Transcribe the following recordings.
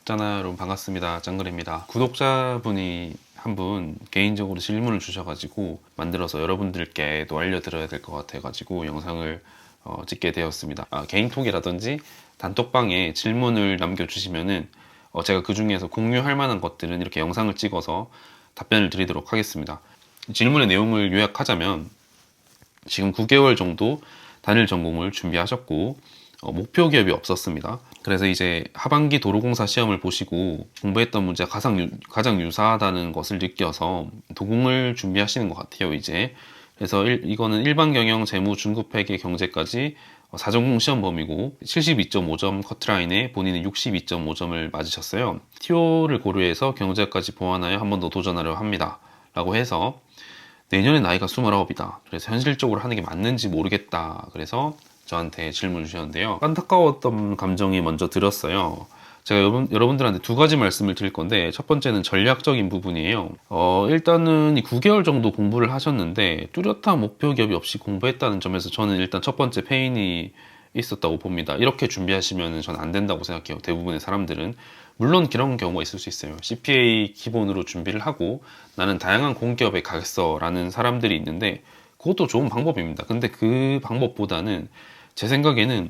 짠아 여러분 반갑습니다. 짱그레입니다. 구독자분이 한 분 개인적으로 질문을 주셔가지고 만들어서 여러분들께도 알려드려야 될 것 같아가지고 영상을 찍게 되었습니다. 개인톡이라든지 단톡방에 질문을 남겨주시면은 제가 그 중에서 공유할 만한 것들은 이렇게 영상을 찍어서 답변을 드리도록 하겠습니다. 질문의 내용을 요약하자면 지금 9개월 정도 단일 전공을 준비하셨고 목표 기업이 없었습니다. 그래서 이제 하반기 도로공사 시험을 보시고 공부했던 문제가 가장 유사하다는 것을 느껴서 도공을 준비하시는 것 같아요 이제. 그래서 이거는 일반 경영, 재무, 중급회계, 경제까지 4전공 시험 범위고 72.5점 커트라인에 본인은 62.5점을 맞으셨어요. TO를 고려해서 경제까지 보완하여 한 번 더 도전하려 합니다 라고 해서 내년에 나이가 29이다. 그래서 현실적으로 하는 게 맞는지 모르겠다. 그래서 저한테 질문을 주셨는데요. 안타까웠던 감정이 먼저 들었어요. 제가 여러분들한테 두 가지 말씀을 드릴 건데 첫 번째는 전략적인 부분이에요. 일단은 9개월 정도 공부를 하셨는데 뚜렷한 목표 기업이 없이 공부했다는 점에서 저는 일단 첫 번째 페인이 있었다고 봅니다. 이렇게 준비하시면 전 안 된다고 생각해요. 대부분의 사람들은. 물론 그런 경우가 있을 수 있어요. CPA 기본으로 준비를 하고 나는 다양한 공기업에 가겠어 라는 사람들이 있는데 그것도 좋은 방법입니다. 근데 그 방법보다는 제 생각에는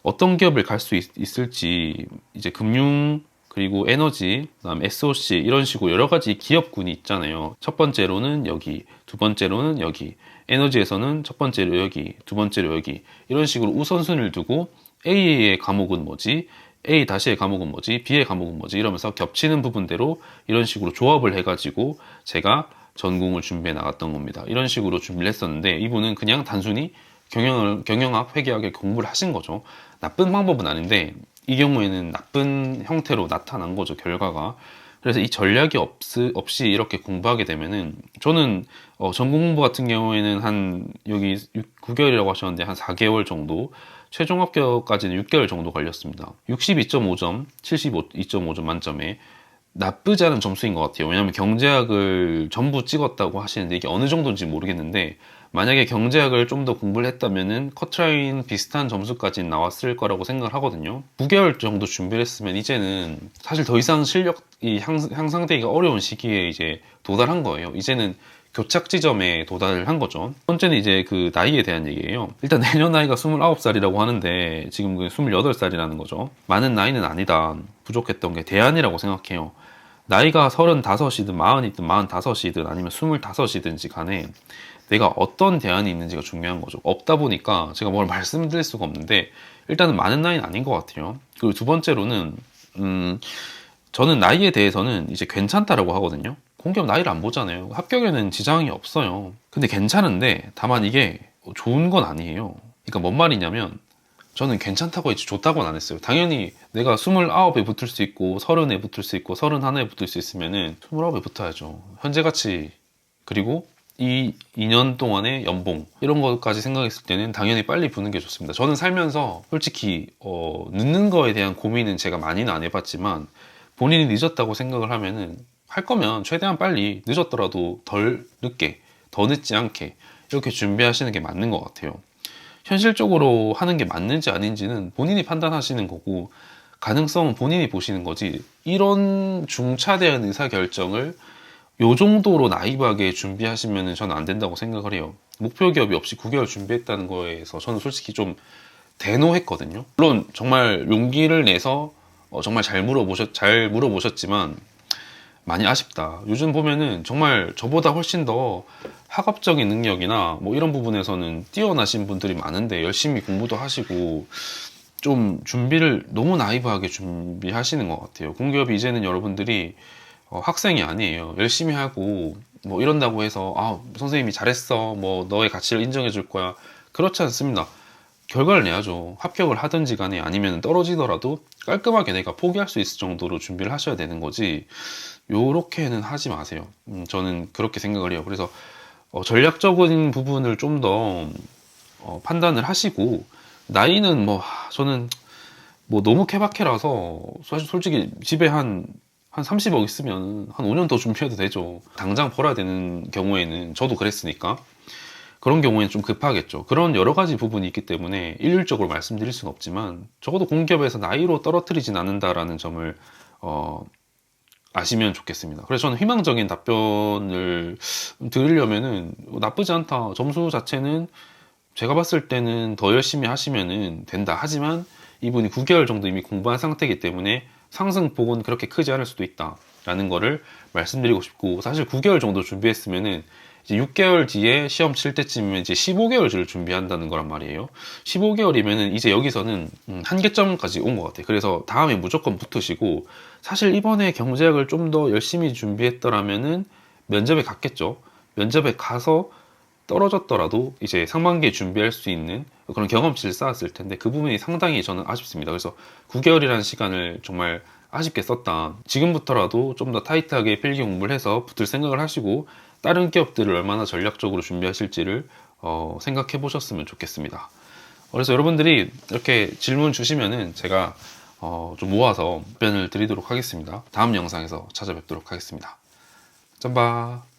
어떤 기업을 갈 수 있을지 이제 금융 그리고 에너지 그다음 SOC 이런 식으로 여러 가지 기업군이 있잖아요. 첫 번째로는 여기, 두 번째로는 여기, 에너지에서는 첫 번째로 여기, 두 번째로 여기 이런 식으로 우선순위를 두고 A의 과목은 뭐지? A-의 과목은 뭐지? B의 과목은 뭐지? 이러면서 겹치는 부분대로 이런 식으로 조합을 해가지고 제가 전공을 준비해 나갔던 겁니다. 이런 식으로 준비를 했었는데 이분은 그냥 단순히 경영학, 회계학을 공부를 하신 거죠. 나쁜 방법은 아닌데 이 경우에는 나쁜 형태로 나타난 거죠, 결과가. 그래서 이 전략이 없이 이렇게 공부하게 되면은 저는 전공 공부 같은 경우에는 한 여기 9개월이라고 하셨는데 한 4개월 정도 최종 합격까지는 6개월 정도 걸렸습니다. 62.5점, 72.5점 만점에 나쁘지 않은 점수인 것 같아요. 왜냐하면 경제학을 전부 찍었다고 하시는데 이게 어느 정도인지 모르겠는데 만약에 경제학을 좀 더 공부를 했다면은 커트라인 비슷한 점수까지 나왔을 거라고 생각을 하거든요. 9개월 정도 준비를 했으면 이제는 사실 더 이상 실력이 향상되기가 어려운 시기에 이제 도달한 거예요. 이제는 교착 지점에 도달을 한 거죠. 첫 번째는 이제 그 나이에 대한 얘기예요. 일단 내년 나이가 29살이라고 하는데 지금 그 28살이라는 거죠. 많은 나이는 아니다. 부족했던 게 대안이라고 생각해요. 나이가 35이든 40이든 45이든 아니면 25이든지 간에 내가 어떤 대안이 있는지가 중요한 거죠. 없다 보니까 제가 뭘 말씀드릴 수가 없는데 일단은 많은 나이는 아닌 것 같아요. 그리고 두 번째로는 저는 나이에 대해서는 이제 괜찮다라고 하거든요. 공기업 나이를 안 보잖아요. 합격에는 지장이 없어요. 근데 괜찮은데 다만 이게 좋은 건 아니에요. 그러니까 뭔 말이냐면 저는 괜찮다고 했지 좋다고는 안 했어요. 당연히 내가 29에 붙을 수 있고 30에 붙을 수 있고 31에 붙을 수 있으면은 29에 붙어야죠. 현재가치 그리고 이 2년 동안의 연봉 이런 것까지 생각했을 때는 당연히 빨리 붙는 게 좋습니다. 저는 살면서 솔직히 늦는 거에 대한 고민은 제가 많이는 안 해봤지만 본인이 늦었다고 생각을 하면은 할 거면 최대한 빨리 늦었더라도 덜 늦게 더 늦지 않게 이렇게 준비하시는 게 맞는 것 같아요. 현실적으로 하는 게 맞는지 아닌지는 본인이 판단하시는 거고 가능성은 본인이 보시는 거지 이런 중차대한 의사결정을 요 정도로 나이브하게 준비하시면 저는 안 된다고 생각을 해요. 목표 기업이 없이 9개월 준비했다는 거에서 저는 솔직히 좀 대노했거든요. 물론 정말 용기를 내서 정말 잘 물어보셨지만 많이 아쉽다. 요즘 보면은 정말 저보다 훨씬 더 학업적인 능력이나 뭐 이런 부분에서는 뛰어나신 분들이 많은데 열심히 공부도 하시고 좀 준비를 너무 나이브하게 준비하시는 것 같아요. 공기업이 이제는 여러분들이 학생이 아니에요. 열심히 하고 뭐 이런다고 해서 선생님이 잘했어 뭐 너의 가치를 인정해 줄 거야 그렇지 않습니다. 결과를 내야죠. 합격을 하든지 간에 아니면 떨어지더라도 깔끔하게 내가 포기할 수 있을 정도로 준비를 하셔야 되는 거지 요렇게는 하지 마세요. 저는 그렇게 생각을 해요. 그래서 전략적인 부분을 좀 더 판단을 하시고 나이는 뭐 저는 뭐 너무 케바케라서 사실 솔직히 집에 한 30억 있으면 한 5년 더 준비해도 되죠. 당장 벌어야 되는 경우에는 저도 그랬으니까 그런 경우에는 좀 급하겠죠. 그런 여러 가지 부분이 있기 때문에 일률적으로 말씀드릴 수는 없지만 적어도 공기업에서 나이로 떨어뜨리진 않는다라는 점을 아시면 좋겠습니다. 그래서 저는 희망적인 답변을 드리려면은 나쁘지 않다. 점수 자체는 제가 봤을 때는 더 열심히 하시면은 된다. 하지만 이분이 9개월 정도 이미 공부한 상태이기 때문에 상승폭은 그렇게 크지 않을 수도 있다. 라는 거를 말씀드리고 싶고, 사실 9개월 정도 준비했으면은 이제 6개월 뒤에 시험 칠 때쯤이면 이제 15개월치를 준비한다는 거란 말이에요. 15개월이면은 이제 여기서는 한계점까지 온 것 같아요. 그래서 다음에 무조건 붙으시고, 사실 이번에 경제학을 좀 더 열심히 준비했더라면은 면접에 갔겠죠. 면접에 가서 떨어졌더라도 이제 상반기에 준비할 수 있는 그런 경험치를 쌓았을 텐데, 그 부분이 상당히 저는 아쉽습니다. 그래서 9개월이라는 시간을 정말 아쉽게 썼다. 지금부터라도 좀 더 타이트하게 필기 공부를 해서 붙을 생각을 하시고, 다른 기업들을 얼마나 전략적으로 준비하실지를 생각해 보셨으면 좋겠습니다. 그래서 여러분들이 이렇게 질문 주시면은 제가 좀 모아서 답변을 드리도록 하겠습니다. 다음 영상에서 찾아뵙도록 하겠습니다. 짬바.